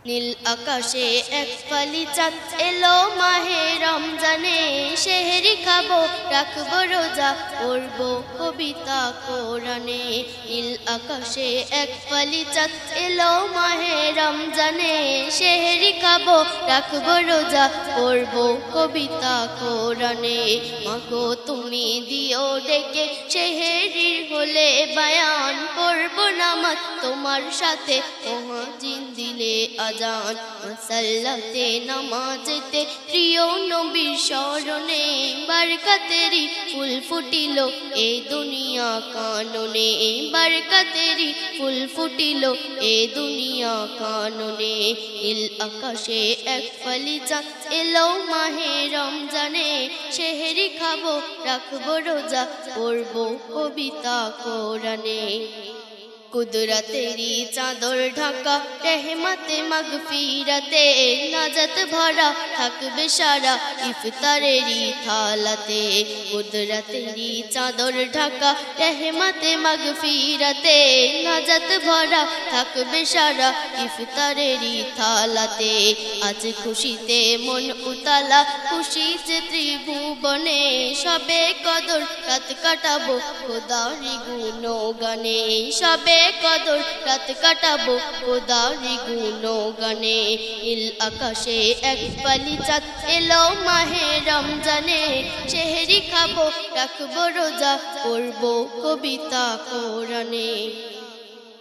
নীল আকাশে এক ফালি চাঁদ এলো মাহে রমজানে, সেহরি খাবো রাখবো রোজা পড়বো কবিতা কোরআনে। নীল আকাশে এক ফালি চাঁদ এলো মাহে রমজানে, সেহরি খাবো রাখবো রোজা পড়বো কবিতা কোরআনে। মাগো তুমি দিও ডেকে সেহরির হলে বায়ান, পড়বো নামাজ তোমার সাথে মুয়াজ্জিন দিলে আজান। মুসাল্লাতে নামাজেতে প্রিয় নবীর স্মরণে, বরকতেরি ফুল ফুটিল এ দুনিয়া কাননে, বরকতেরি ফুল ফুটিল এ দুনিয়া কাননে। নীল আকাশে এক ফালি চাঁদ এলো মাহে রমজানে, সেহরি খাবো রাখবো রোজা পড়বো কবিতা কোরআনে। কুদরতেরি চাদর ঢাকা রহমতে মাগফিরাতে, নাজাত ভরা থাকবে সারা ইফতারেরি থালাতে। কুদরতেরি চাদর ঢাকা রহমতে মাগফিরাতে, নাজাত ভরা থাকবে সারা ইফতারেরি থালাতে। আজ খুশিতে মন উতালা, খুশিতে ত্রিভুবনে, সবে কদর রাত কাটাবো খোদারি গুণগানে, সবে কদর রাত কাটাবো খোদারি গুণগানে। নীল আকাশে এক ফালি চাঁদ এলো মাহে রমজানে, সেহরি খাবো রাখবো রোজা পড়বো কবিতা কোরআনে।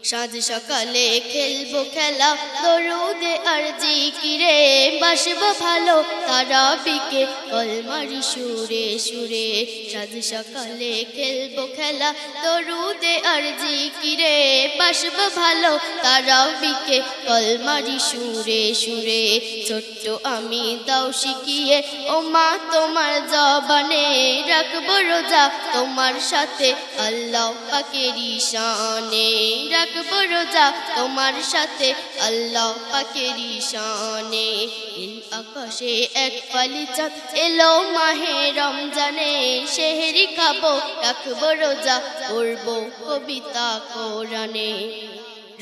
সাঁঝ সকালে খেলবো খেলা দরুদে আর জিকিরে, বাসবো ভালো তারাবিকে কলমারি সুরে সুরে। সাঁঝ সকালে খেলবো খেলা দরুদে আর জিকিরে, বাসবো ভালো তারাবিকে কলমারি সুরে সুরে। ছোট্ট আমি দাও শিখিয়ে ও মা তোমার জবানে, রাখবো রোজা তোমার সাথে আল্লাহ পাকেরি শানে, রাখবো রোজা তোমার সাথে আল্লাহ পাকেরি শানে। নীল আকাশে এক ফালি চাঁদ এলো মাহে রমজানে, সেহরি খাবো রাখবো রোজা পড়বো কবিতা কোরআনে।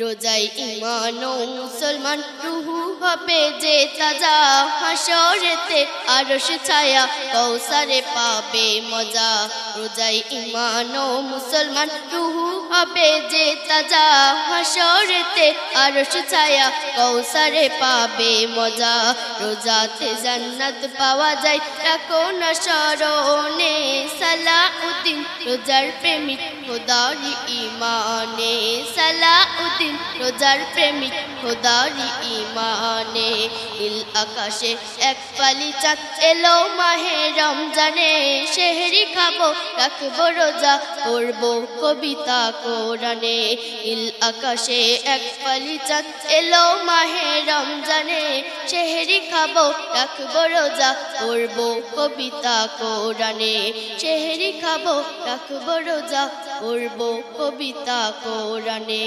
রোজাই ঈমান ও মুসলমান রুহু হবে যে তাজা, হাসরেতে আরশ ছায়া কৌসারে পাবে মজা। রোজাই ঈমান ও মুসলমান রুহু হবে যে তাজা, হাসরেতে আরশ ছায়া কৌসারে পাবে মজা। রোজাতে জান্নাত পাওয়া যায় রাখো না স্মরণে, সালাউদ্দিন রোজার প্রেমিক খোদারি ঈমানে, সালাউদ্দিন রোজার প্রেমিক খোদারি ঈমানে। নীল আকাশে এক ফালি চাঁদ এলো মাহে রমজানে, সেহরি খাবো রাখবো রোজা পড়বো কবিতা কোরআনে। নীল আকাশে এক ফালি চাঁদ এলো মাহে রমজানে, সেহরি খাবো রাখবো রোজা পড়বো কবিতা কোরআনে। সেহরি খাবো রাখবো রোজা পড়বো কবিতা কোরআনে।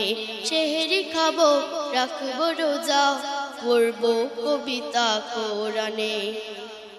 সেহরি খাবো রাখবো রোজা পড়বো কবিতা কোরআনে।